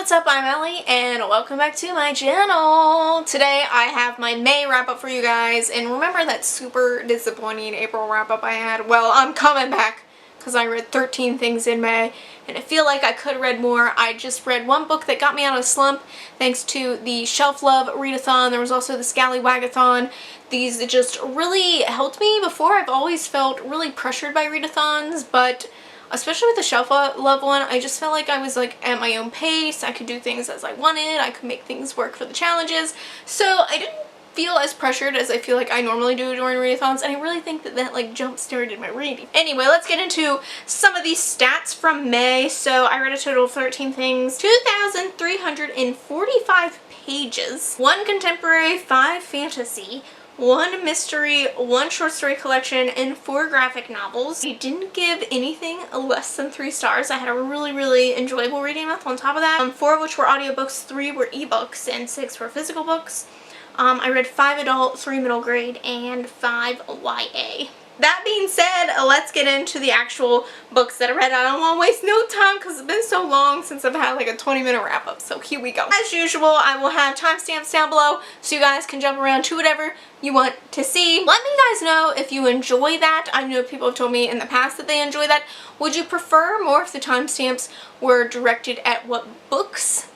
what's up? I'm Ellie and welcome back to my channel. Today I have my May wrap up for you guys, and remember that super disappointing April wrap up I had? Well, I'm coming back because I read 13 things in May and I feel like I could have read more. I just read one book that got me out of a slump thanks to the Shelf Love Readathon. There was also the Scallywagathon. These just really helped me. Before, I've always felt really pressured by readathons, but especially with the Shelf Love one, I just felt like I was like at my own pace. I could do things as I wanted. I could make things work for the challenges. So I didn't feel as pressured as I feel like I normally do during readathons, and I really think that that like jump-started my reading. Anyway, let's get into some of these stats from May. So I read a total of 13 things, 2,345 pages, 1 contemporary, 5 fantasy, 1 mystery, 1 short story collection, and 4 graphic novels. I didn't give anything less than 3 stars. I had a really enjoyable reading month on top of that. 4 of which were audiobooks, 3 were ebooks, and 6 were physical books. I read 5 adult, 3 middle grade, and 5 YA. That being said, let's get into the actual books that I read. I don't want to waste no time because it's been so long since I've had like a 20-minute wrap-up, so here we go. As usual, I will have timestamps down below so you guys can jump around to whatever you want to see. Let me guys know if you enjoy that. I know people have told me in the past that they enjoy that. Would you prefer more if the timestamps were directed at what books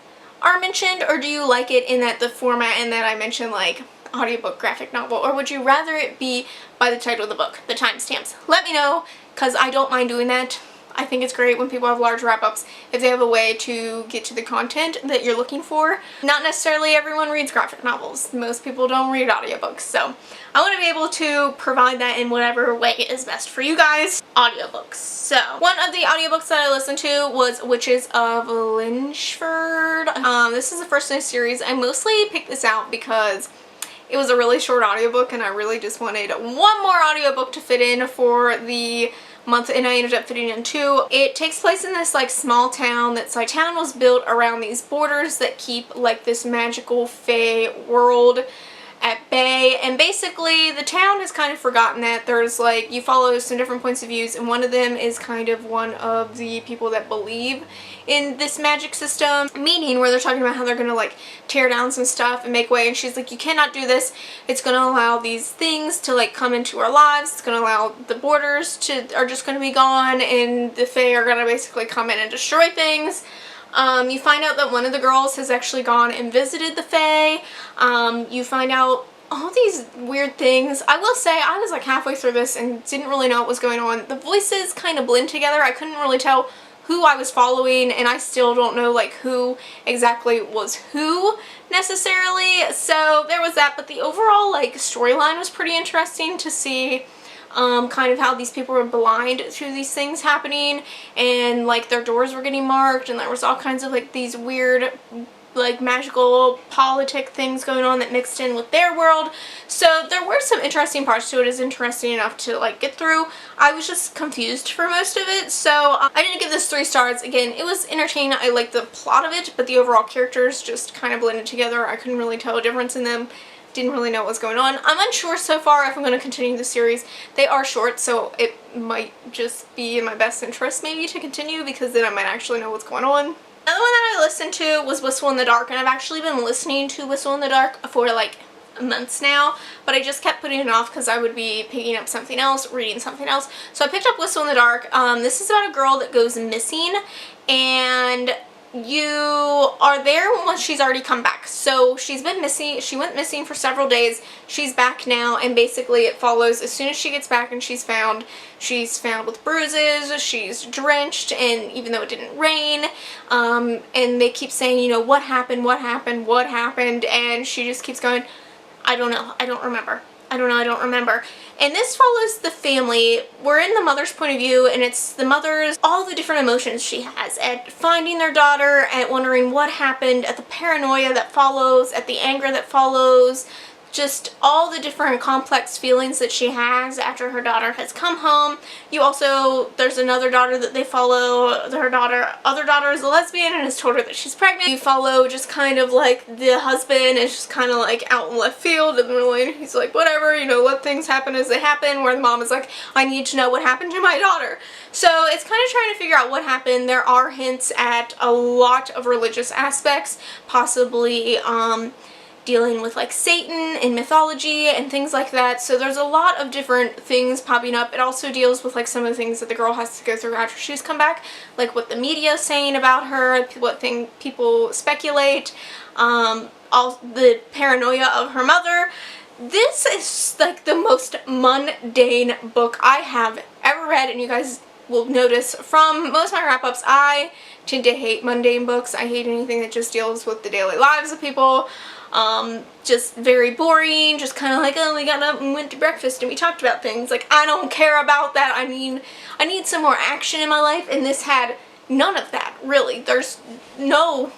are mentioned, or do you like it in that the format and that I mentioned, like audiobook, graphic novel, or would you rather it be by the title of the book, the timestamps? Let me know, because I don't mind doing that. I think it's great when people have large wrap-ups if they have a way to get to the content that you're looking for. Not necessarily everyone reads graphic novels. Most people don't read audiobooks, so I want to be able to provide that in whatever way is best for you guys. Audiobooks. So, one of the audiobooks that I listened to was Witches of Lychford. This is the first in a series. I mostly picked this out because it was a really short audiobook and I really just wanted one more audiobook to fit in for the month, and I ended up fitting in 2. It takes place in this like small town that's like, town was built around these borders that keep like this magical fae world at bay, and basically the town has kind of forgotten that. There's like, you follow some different points of views, and one of them is kind of one of the people that believe in this magic system meeting where they're talking about how they're gonna like tear down some stuff and make way, and she's like, you cannot do this. It's gonna allow these things to like come into our lives. It's gonna allow the borders are just gonna be gone, and the fae are gonna basically come in and destroy things. You find out that one of the girls has actually gone and visited the fae. You find out all these weird things. I will say, I was like halfway through this and didn't really know what was going on. The voices kind of blend together. I couldn't really tell who I was following, and I still don't know like who exactly was who necessarily. So there was that, but the overall like storyline was pretty interesting to see. Kind of how these people were blind to these things happening, and like their doors were getting marked, and there was all kinds of like these weird like magical politic things going on that mixed in with their world. So there were some interesting parts to it. It's interesting enough to like get through. I was just confused for most of it, so I didn't give this 3 stars. Again, it was entertaining. I liked the plot of it, but the overall characters just kind of blended together. I couldn't really tell a difference in them. Didn't really know what was going on. I'm unsure so far if I'm going to continue the series. They are short, so it might just be in my best interest maybe to continue, because then I might actually know what's going on. Another one that I listened to was Whistle in the Dark, and I've actually been listening to Whistle in the Dark for like months now, but I just kept putting it off because I would be picking up something else, reading something else. So I picked up Whistle in the Dark. This is about a girl that goes missing, and you are there once she's already come back. So she's been missing. She went missing for several days. She's back now, and basically it follows as soon as she gets back and she's found with bruises, she's drenched, and even though it didn't rain, and they keep saying, you know, what happened, and she just keeps going, I don't know, I don't remember. I don't remember. And this follows the family. We're in the mother's point of view, and it's the mother's, all the different emotions she has at finding their daughter, at wondering what happened, at the paranoia that follows, at the anger that follows, just all the different complex feelings that she has after her daughter has come home. There's another daughter that they follow. Other daughter is a lesbian and has told her that she's pregnant. You follow just kind of like the husband is just kind of like out in left field, and really he's like, whatever, you know, let things happen as they happen, where the mom is like, I need to know what happened to my daughter. So it's kind of trying to figure out what happened. There are hints at a lot of religious aspects, possibly dealing with like Satan and mythology and things like that. So there's a lot of different things popping up. It also deals with like some of the things that the girl has to go through after she's come back, like what the media is saying about her, what people speculate, all the paranoia of her mother. This is like the most mundane book I have ever read, and you guys will notice from most of my wrap-ups, I tend to hate mundane books. I hate anything that just deals with the daily lives of people. Just very boring, just kind of like, oh, we got up and went to breakfast and we talked about things. Like, I don't care about that. I mean, I need some more action in my life, and this had none of that, really. There's no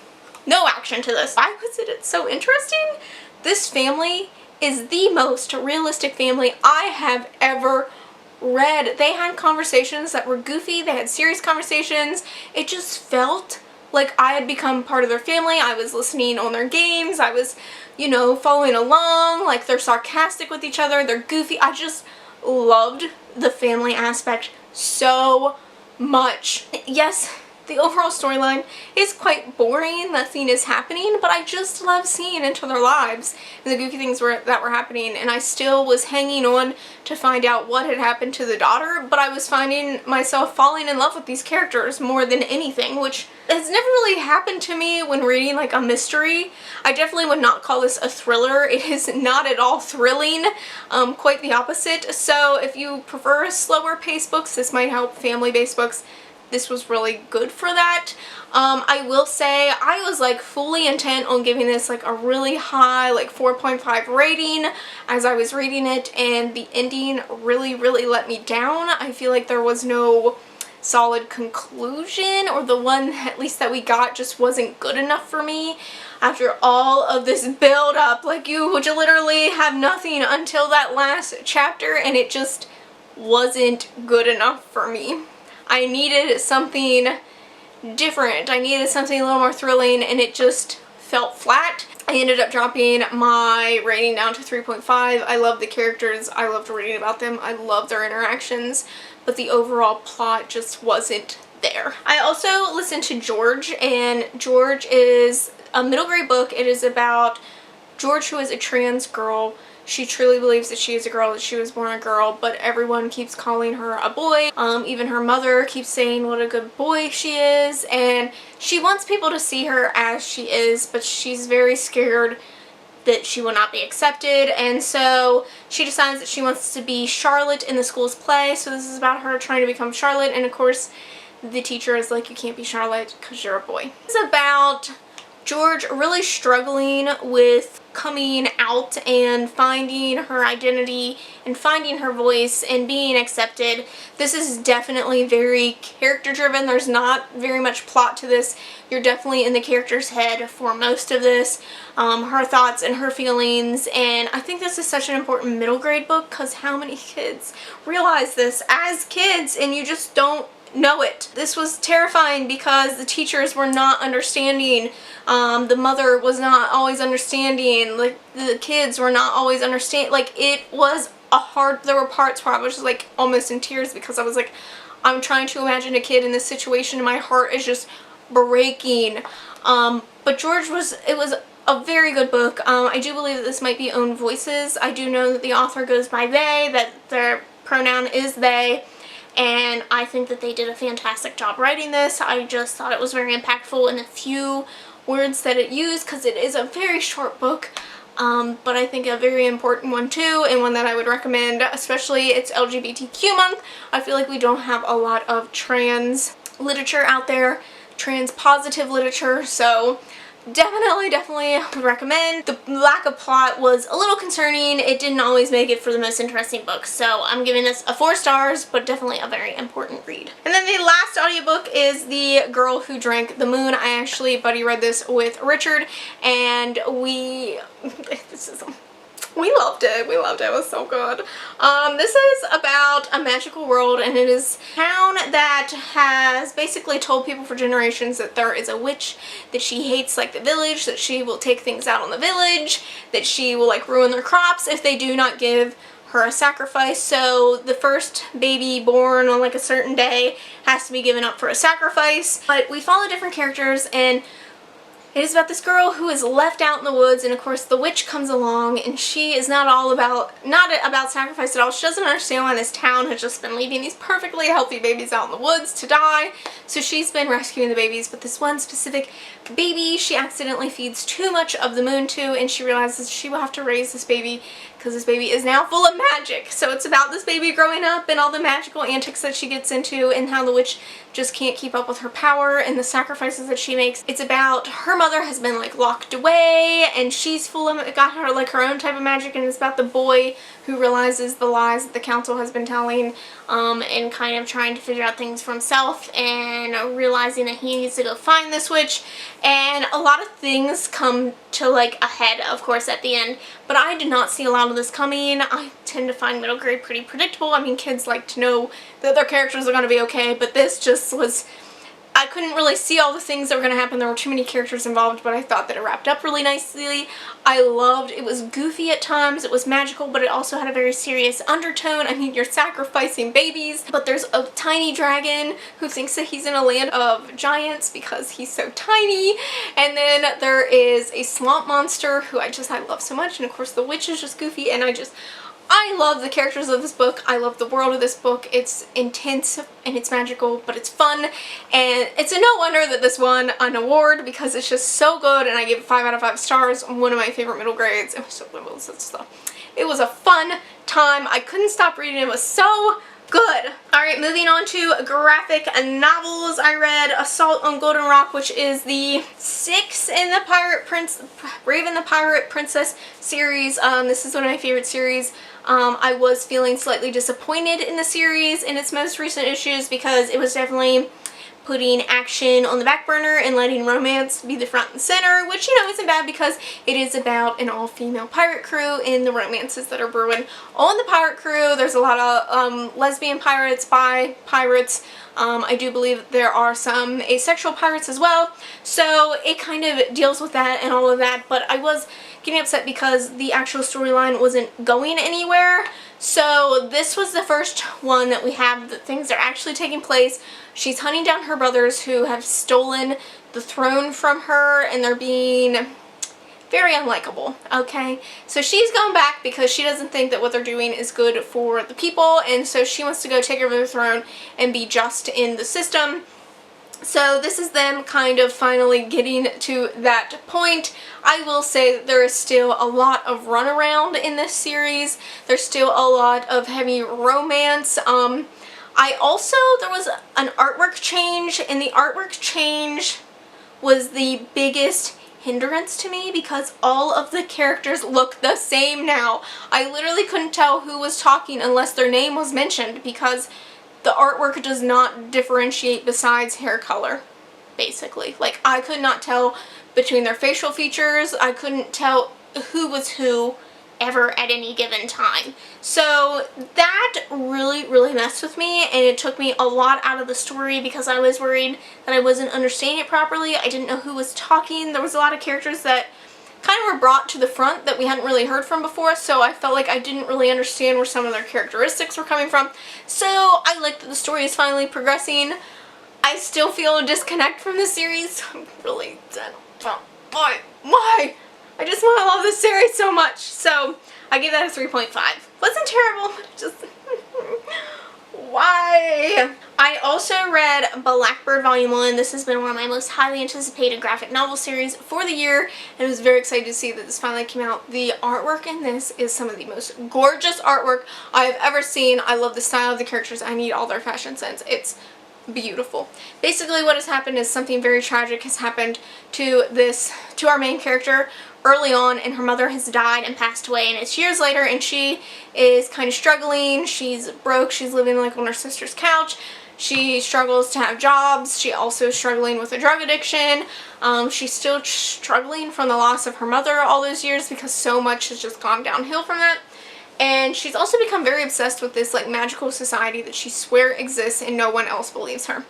action to this. Why was it so interesting? This family is the most realistic family I have ever read. They had conversations that were goofy, they had serious conversations. It just felt like I had become part of their family. I was listening on their games. I was, you know, following along. Like, they're sarcastic with each other. They're goofy. I just loved the family aspect so much. Yes, the overall storyline is quite boring. Nothing is happening, but I just love seeing into their lives and the goofy things that were happening, and I still was hanging on to find out what had happened to the daughter, but I was finding myself falling in love with these characters more than anything, which has never really happened to me when reading like a mystery. I definitely would not call this a thriller. It is not at all thrilling, quite the opposite. So if you prefer slower paced books, this might help. Family-based books, this was really good for that. I will say I was like fully intent on giving this like a really high, like 4.5 rating as I was reading it, and the ending really let me down. I feel like there was no solid conclusion, or the one at least that we got just wasn't good enough for me. After all of this build up, like, you would literally have nothing until that last chapter, and it just wasn't good enough for me. I needed something different. I needed something a little more thrilling, and it just felt flat. I ended up dropping my rating down to 3.5. I love the characters. I loved reading about them. I love their interactions, but the overall plot just wasn't there. I also listened to George, and George is a middle grade book. It is about George, who is a trans girl. She truly believes that she is a girl, that she was born a girl, but everyone keeps calling her a boy. Even her mother keeps saying what a good boy she is, and she wants people to see her as she is, but she's very scared that she will not be accepted, and so she decides that she wants to be Charlotte in the school's play. So this is about her trying to become Charlotte, and of course the teacher is like, you can't be Charlotte because you're a boy. It's about George really struggling with coming out and finding her identity and finding her voice and being accepted. This is definitely very character driven. There's not very much plot to this. You're definitely in the character's head for most of this, her thoughts and her feelings, and I think this is such an important middle grade book because how many kids realize this as kids and you just don't know it. This was terrifying because the teachers were not understanding, the mother was not always understanding, like the kids were not always understanding. Like, it was a hard, there were parts where I was just like almost in tears because I was like, I'm trying to imagine a kid in this situation and my heart is just breaking. But George it was a very good book. I do believe that this might be own voices. I do know that the author goes by they, that their pronoun is they. And I think that they did a fantastic job writing this. I just thought it was very impactful in a few words that it used because it is a very short book, but I think a very important one too, and one that I would recommend, especially it's LGBTQ month. I feel like we don't have a lot of trans literature out there, trans positive literature, so definitely would recommend. The lack of plot was a little concerning. It didn't always make it for the most interesting book, so I'm giving this a 4 stars, but definitely a very important read. And then the last audiobook is The Girl Who Drank the Moon. I actually buddy read this with Richard, and We loved it. We loved it. It was so good. This is about a magical world, and it is a town that has basically told people for generations that there is a witch, that she hates like the village, that she will take things out on the village, that she will like ruin their crops if they do not give her a sacrifice. So the first baby born on like a certain day has to be given up for a sacrifice. But we follow different characters, and it is about this girl who is left out in the woods, and of course the witch comes along, and she is not about sacrifice at all. She doesn't understand why this town has just been leaving these perfectly healthy babies out in the woods to die. So she's been rescuing the babies, but this one specific baby she accidentally feeds too much of the moon to, and she realizes she will have to raise this baby because this baby is now full of magic. So it's about this baby growing up and all the magical antics that she gets into, and how the witch just can't keep up with her power and the sacrifices that she makes. It's about her mother has been like locked away, and she's got her like her own type of magic, and it's about the boy who realizes the lies that the council has been telling, and kind of trying to figure out things for himself, and realizing that he needs to go find this witch. And a lot of things come to like a head, of course, at the end, but I did not see a lot of this coming. I tend to find middle grade pretty predictable. I mean, kids like to know that their characters are going to be okay, but this just was, I couldn't really see all the things that were going to happen. There were too many characters involved, but I thought that it wrapped up really nicely. I loved, it was goofy at times, it was magical, but it also had a very serious undertone. I mean, you're sacrificing babies, but there's a tiny dragon who thinks that he's in a land of giants because he's so tiny. And then there is a swamp monster who I love so much. And of course the witch is just goofy, and I love the characters of this book. I love the world of this book. It's intense and it's magical, but it's fun. And it's a no wonder that this won an award, because it's just so good, and I gave it 5 out of 5 stars. One of my favorite middle grades. It was a fun time. I couldn't stop reading. It was so good. Alright, moving on to graphic novels. I read Assault on Golden Rock, which is the 6th in the Raven the Pirate Princess series. This is one of my favorite series. I was feeling slightly disappointed in the series in its most recent issues, because it was definitely putting action on the back burner and letting romance be the front and center, which, you know, isn't bad, because it is about an all-female pirate crew and the romances that are brewing on the pirate crew. There's a lot of lesbian pirates, bi pirates. I do believe there are some asexual pirates as well, so it kind of deals with that and all of that, but I was getting upset because the actual storyline wasn't going anywhere. So this was the first one that we have that things are actually taking place. She's hunting down her brothers who have stolen the throne from her, and they're being very unlikable, okay? So she's going back because she doesn't think that what they're doing is good for the people, and so she wants to go take over the throne and be just in the system. So this is them kind of finally getting to that point. I will say that there is still a lot of runaround in this series. There's still a lot of heavy romance. There was an artwork change, and the artwork change was the biggest hindrance to me, because all of the characters look the same now. I literally couldn't tell who was talking unless their name was mentioned, because the artwork does not differentiate besides hair color, basically. Like, I could not tell between their facial features. I couldn't tell who was who ever at any given time. So that really messed with me, and it took me a lot out of the story, because I was worried that I wasn't understanding it properly. I didn't know who was talking. There was a lot of characters that kind of were brought to the front that we hadn't really heard from before, so I felt like I didn't really understand where some of their characteristics were coming from. So I like that the story is finally progressing. I still feel a disconnect from the series. I'm really done. Why? I just want to love this series so much. So I gave that a 3.5. Wasn't terrible, just why? I also read Blackbird Volume 1. This has been one of my most highly anticipated graphic novel series for the year, and I was very excited to see that this finally came out. The artwork in this is some of the most gorgeous artwork I have ever seen. I love the style of the characters. I need all their fashion sense. It's beautiful. Basically what has happened is something very tragic has happened to our main character early on, and her mother has died and passed away, and it's years later, and she is kind of struggling. She's broke. She's living like on her sister's couch. She struggles to have jobs. She also is struggling with a drug addiction. She's still struggling from the loss of her mother all those years because so much has just gone downhill from that. And she's also become very obsessed with this like magical society that she swears exists and no one else believes her.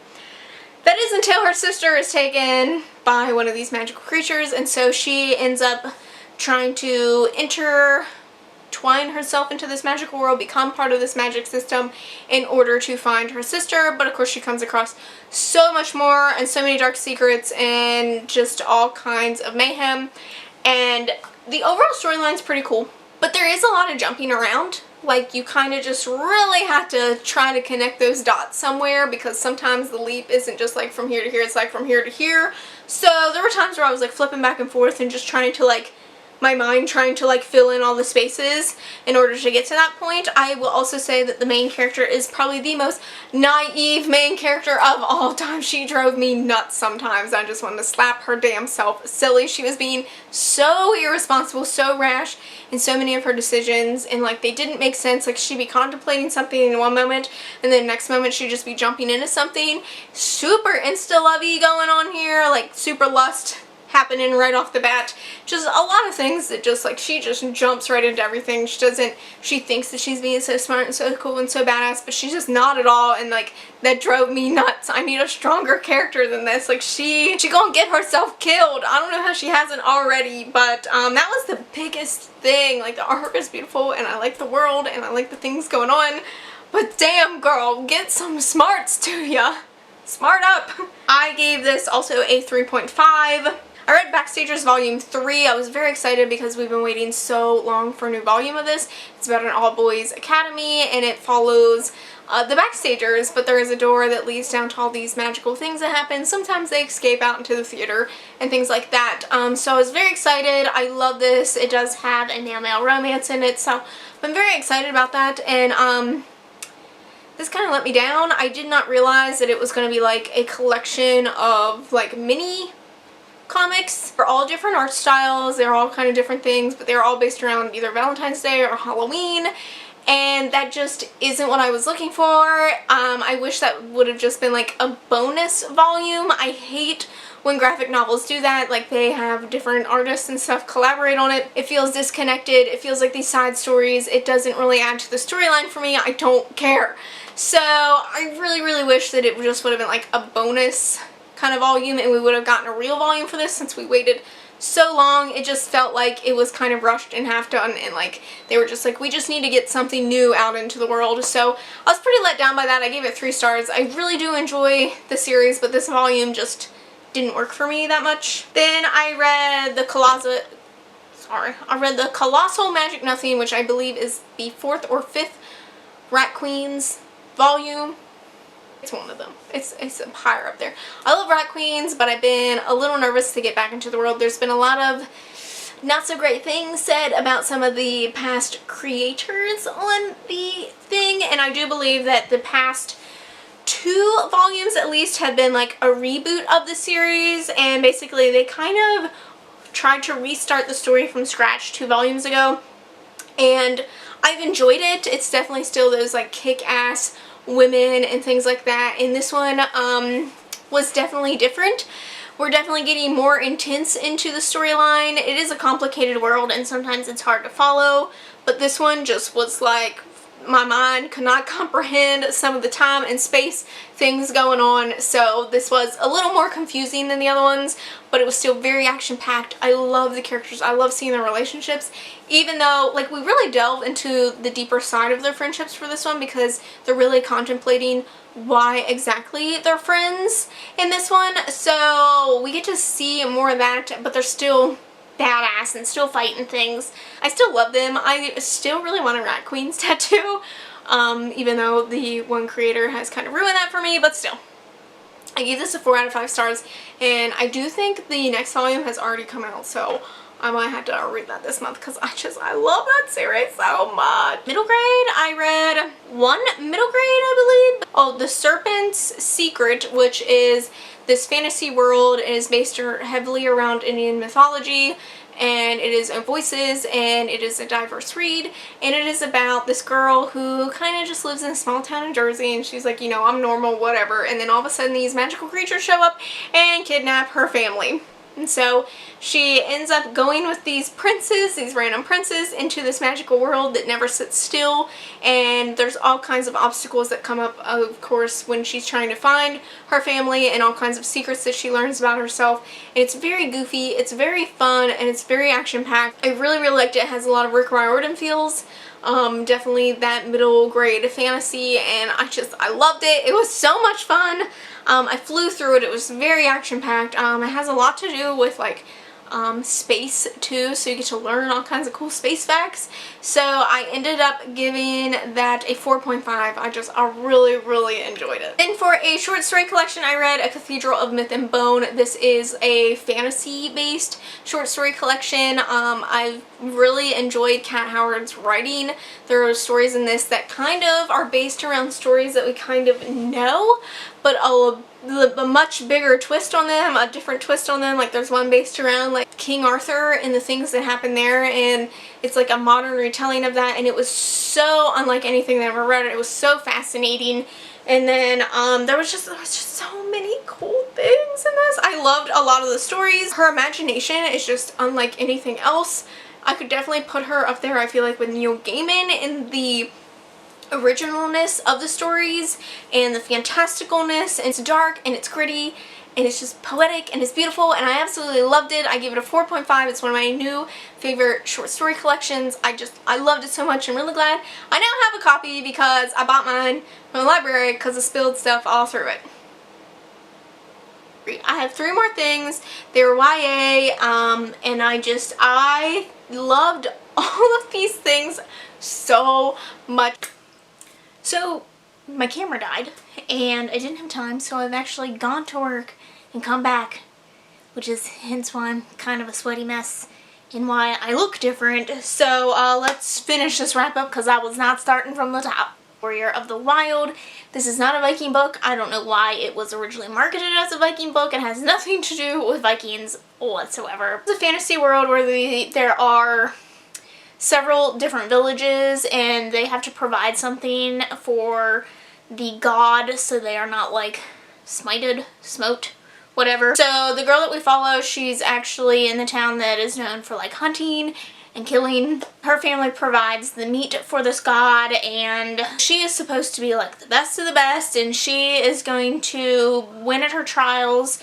That is until her sister is taken by one of these magical creatures, and so she ends up trying to intertwine herself into this magical world, become part of this magic system in order to find her sister. But of course she comes across so much more and so many dark secrets and just all kinds of mayhem. And the overall storyline's pretty cool, but there is a lot of jumping around. Like, you kind of just really have to try to connect those dots somewhere, because sometimes the leap isn't just like from here to here, it's like from here to here. So there were times where I was like flipping back and forth and just trying to like, my mind trying to like fill in all the spaces in order to get to that point. I will also say that the main character is probably the most naive main character of all time. She drove me nuts sometimes. I just wanted to slap her damn self silly. She was being so irresponsible, so rash in so many of her decisions, and like they didn't make sense. Like, she'd be contemplating something in one moment and then the next moment she'd just be jumping into something. Super insta-lovey going on here, like super lust happening right off the bat. Just a lot of things that just like, she just jumps right into everything. She thinks that she's being so smart and so cool and so badass, but she's just not at all, and like that drove me nuts. I need a stronger character than this. Like, she gonna get herself killed. I don't know how she hasn't already, but that was the biggest thing. Like, the artwork is beautiful and I like the world and I like the things going on, but damn girl, get some smarts to ya. Smart up. I gave this also a 3.5. I read Backstagers Volume 3. I was very excited because we've been waiting so long for a new volume of this. It's about an all-boys academy, and it follows the Backstagers, but there is a door that leads down to all these magical things that happen. Sometimes they escape out into the theater and things like that. So I was very excited. I love this. It does have a nail-mail romance in it, so I'm very excited about that. And this kind of let me down. I did not realize that it was going to be like a collection of like mini comics. They're all different art styles, they're all kind of different things, but they're all based around either Valentine's Day or Halloween, and that just isn't what I was looking for. I wish that would have just been like a bonus volume. I hate when graphic novels do that, like they have different artists and stuff collaborate on it. It feels disconnected, it feels like these side stories, it doesn't really add to the storyline for me. I don't care. So I really wish that it just would have been like a bonus kind of volume and we would have gotten a real volume for this, since we waited so long. It just felt like it was kind of rushed and half done, and like they were just like, we just need to get something new out into the world. So I was pretty let down by that. I gave it 3 stars. I really do enjoy the series, but this volume just didn't work for me that much. Then I read the Colossal Magic Nothing, which I believe is the 4th or 5th Rat Queens volume. It's one of them. It's higher up there. I love Rat Queens, but I've been a little nervous to get back into the world. There's been a lot of not so great things said about some of the past creators on the thing, and I do believe that the past 2 volumes at least have been like a reboot of the series, and basically they kind of tried to restart the story from scratch 2 volumes ago, and I've enjoyed it. It's definitely still those like kick-ass women and things like that, and this one was definitely different. We're definitely getting more intense into the storyline. It is a complicated world and sometimes it's hard to follow, but this one just was like, my mind could not comprehend some of the time and space things going on, so this was a little more confusing than the other ones, but it was still very action-packed. I love the characters. I love seeing their relationships, even though like we really delve into the deeper side of their friendships for this one, because they're really contemplating why exactly they're friends in this one. So we get to see more of that, but they're still badass and still fighting things. I still love them. I still really want a Rat Queens tattoo, even though the one creator has kind of ruined that for me, but still. I gave this a 4 out of 5 stars, and I do think the next volume has already come out, so I might have to read that this month because I love that series so much. Middle grade, I read one middle grade, I believe. Oh, The Serpent's Secret, which is this fantasy world. It is based heavily around Indian mythology, and it is in voices, and it is a diverse read, and it is about this girl who kind of just lives in a small town in Jersey, and she's like, you know, I'm normal, whatever, and then all of a sudden these magical creatures show up and kidnap her family. And so she ends up going with these princes, these random princes, into this magical world that never sits still, and there's all kinds of obstacles that come up, of course, when she's trying to find her family, and all kinds of secrets that she learns about herself. And it's very goofy, it's very fun, and it's very action-packed. I really, really liked it. It has a lot of Rick Riordan feels. Definitely that middle grade fantasy, and I loved it. It was so much fun. I flew through it. It was very action-packed. It has a lot to do with like space too, so you get to learn all kinds of cool space facts. So I ended up giving that a 4.5. I really, really enjoyed it. And for a short story collection, I read A Cathedral of Myth and Bone. This is a fantasy-based short story collection. I've really enjoyed Kat Howard's writing. There are stories in this that kind of are based around stories that we kind of know, but a much bigger twist on them, a different twist on them. Like there's one based around like King Arthur and the things that happened there, and it's like a modern retelling of that, and it was so unlike anything that I've ever read. It was so fascinating. And then there was just so many cool things in this. I loved a lot of the stories. Her imagination is just unlike anything else. I could definitely put her up there, I feel like, with Neil Gaiman in the originalness of the stories and the fantasticalness. And it's dark and it's gritty and it's just poetic and it's beautiful, and I absolutely loved it. I gave it a 4.5. It's one of my new favorite short story collections. I loved it so much. I'm really glad I now have a copy because I bought mine from the library because I spilled stuff all through it. I have 3 more things. They're YA, and I loved all of these things so much. So my camera died and I didn't have time, so I've actually gone to work and come back, which is hence why I'm kind of a sweaty mess and why I look different. So let's finish this wrap up because I was not starting from the top. Warrior of the Wild. This is not a Viking book. I don't know why it was originally marketed as a Viking book. It has nothing to do with Vikings whatsoever. It's a fantasy world where there are several different villages and they have to provide something for the god so they are not like smote, whatever. So the girl that we follow, she's actually in the town that is known for like hunting and killing. Her family provides the meat for this god, and she is supposed to be like the best of the best, and she is going to win at her trials.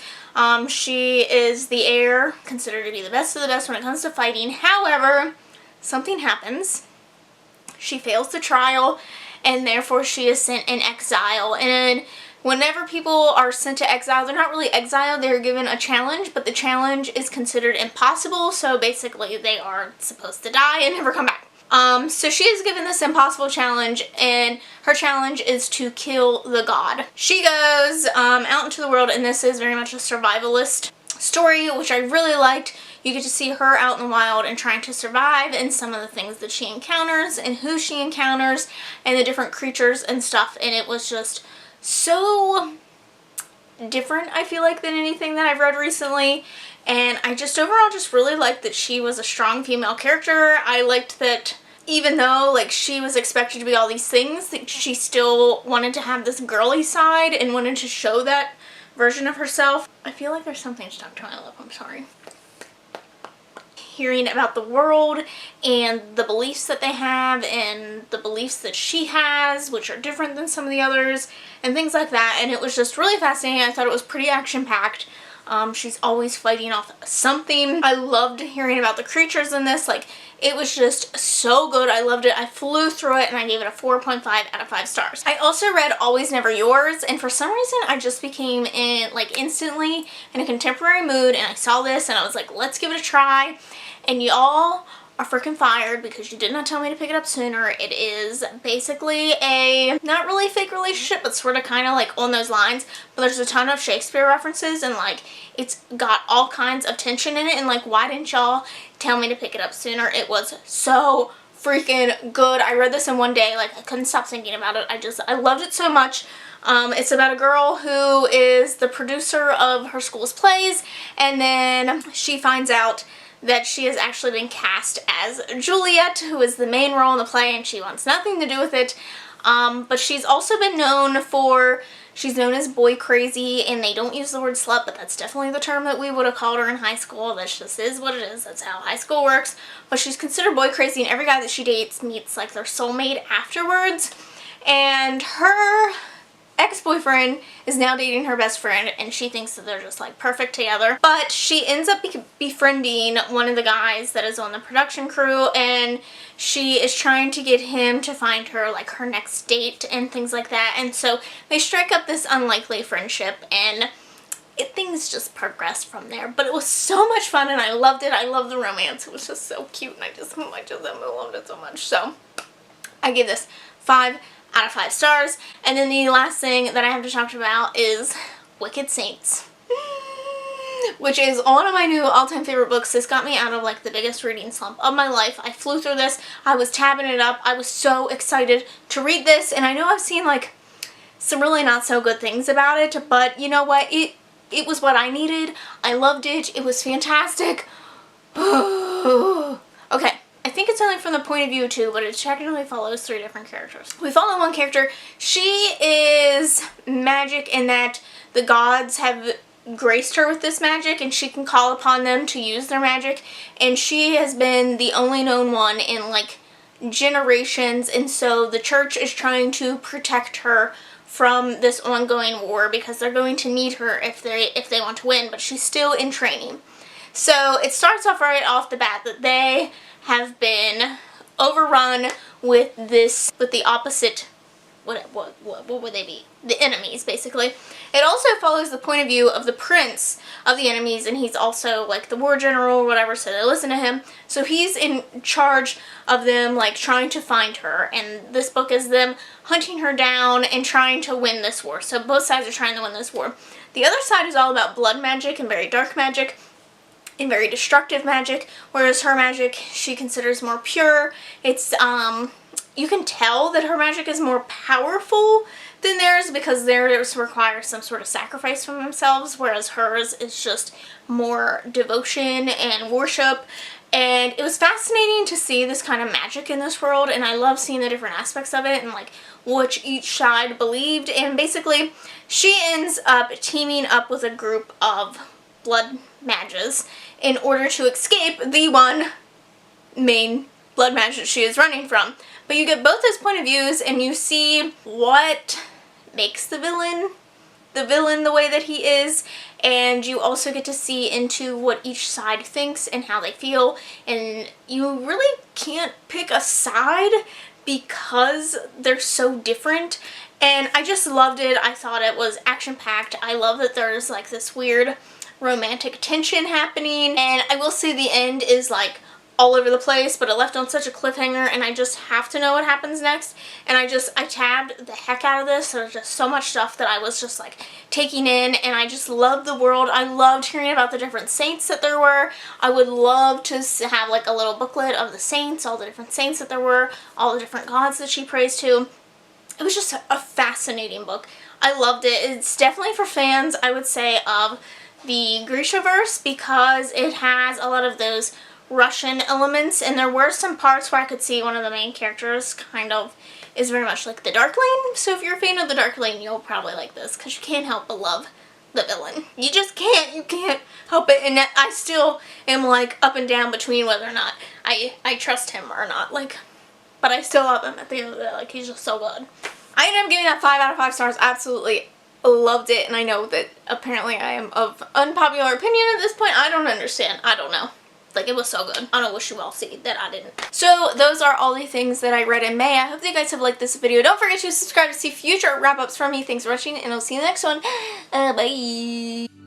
She is the heir, considered to be the best of the best when it comes to fighting. However, something happens. She fails the trial, and therefore she is sent in exile. And whenever people are sent to exile, they're not really exiled, they're given a challenge, but the challenge is considered impossible, so basically they are supposed to die and never come back. So she is given this impossible challenge, and her challenge is to kill the god. She goes out into the world, and this is very much a survivalist story, which I really liked. You get to see her out in the wild and trying to survive, and some of the things that she encounters and who she encounters and the different creatures and stuff, and it was just so different, I feel like, than anything that I've read recently. And I just overall just really liked that she was a strong female character. I liked that even though like she was expected to be all these things, that she still wanted to have this girly side and wanted to show that version of herself. I feel like there's something stuck to my lip, I'm sorry. Hearing about the world and the beliefs that they have and the beliefs that she has, which are different than some of the others, and things like that, and it was just really fascinating. I thought it was pretty action-packed. She's always fighting off something. I loved hearing about the creatures in this. Like, it was just so good. I loved it. I flew through it, and I gave it a 4.5 out of 5 stars. I also read Always Never Yours, and for some reason I just became instantly in a contemporary mood, and I saw this and I was like, let's give it a try. And y'all are freaking fired because you did not tell me to pick it up sooner. It is basically a, not really fake relationship, but sort of kind of like on those lines. But there's a ton of Shakespeare references, and like it's got all kinds of tension in it, and like, why didn't y'all tell me to pick it up sooner? It was so freaking good. I read this in one day. Like, I couldn't stop thinking about it. I loved it so much. It's about a girl who is the producer of her school's plays, and then she finds out that she has actually been cast as Juliet, who is the main role in the play, and she wants nothing to do with it. But she's also been known for, she's known as boy crazy, and they don't use the word slut, but that's definitely the term that we would have called her in high school. That just is what it is. That's how high school works. But she's considered boy crazy, and every guy that she dates meets like their soulmate afterwards. And her ex-boyfriend is now dating her best friend, and she thinks that they're just like perfect together. But she ends up befriending one of the guys that is on the production crew, and she is trying to get him to find her like her next date and things like that. And so they strike up this unlikely friendship, and things just progress from there. But it was so much fun, and I loved it. I loved the romance. It was just so cute, and I just loved it so much. So I give this 5 out of 5 stars. And then the last thing that I have to talk about is Wicked Saints, which is one of my new all-time favorite books. This got me out of like the biggest reading slump of my life. I flew through this. I was tabbing it up. I was so excited to read this, and I know I've seen like some really not so good things about it, but you know what? It was what I needed. I loved it. It was fantastic. Okay. I think it's only from the point of view too, but it technically follows 3 different characters. We follow one character. She is magic in that the gods have graced her with this magic, and she can call upon them to use their magic, and she has been the only known one in like generations, and so the church is trying to protect her from this ongoing war because they're going to need her if they want to win, but she's still in training. So it starts off right off the bat that they have been overrun with the opposite, what would they be? The enemies, basically. It also follows the point of view of the prince of the enemies, and he's also like the war general or whatever, so they listen to him. So he's in charge of them, like trying to find her, and this book is them hunting her down and trying to win this war. So both sides are trying to win this war. The other side is all about blood magic and very dark magic and very destructive magic, whereas her magic she considers more pure. It's you can tell that her magic is more powerful than theirs because theirs requires some sort of sacrifice from themselves, whereas hers is just more devotion and worship. And it was fascinating to see this kind of magic in this world, and I love seeing the different aspects of it and like which each side believed. And basically she ends up teaming up with a group of blood mages in order to escape the one main blood mage that she is running from. But you get both his point of views, and you see what makes the villain the way that he is, and you also get to see into what each side thinks and how they feel, and you really can't pick a side because they're so different. And I just loved it. I thought it was action-packed. I love that there's like this weird romantic tension happening, and I will say the end is like all over the place, but it left on such a cliffhanger, and I just have to know what happens next. And I tabbed the heck out of this. There's just so much stuff that I was just like taking in, and I just loved the world. I loved hearing about the different saints that there were. I would love to have like a little booklet of the saints, all the different saints that there were, all the different gods that she prays to. It was just a fascinating book. I loved it. It's definitely for fans, I would say, of the Grishaverse, because it has a lot of those Russian elements, and there were some parts where I could see one of the main characters kind of is very much like the Darkling. So if you're a fan of the Darkling, you'll probably like this, because you can't help but love the villain. You just can't. You can't help it. And I still am like up and down between whether or not I trust him or not. Like, but I still love him at the end of the day. Like, he's just so good. I ended up giving that 5 out of 5 stars. Absolutely loved it. And I know that apparently I am of unpopular opinion at this point. I don't understand. I don't know. Like, it was so good. I don't wish you all see that I didn't. So those are all the things that I read in May. I hope that you guys have liked this video. Don't forget to subscribe to see future wrap-ups from me. Thanks for watching, and I'll see you in the next one. Bye.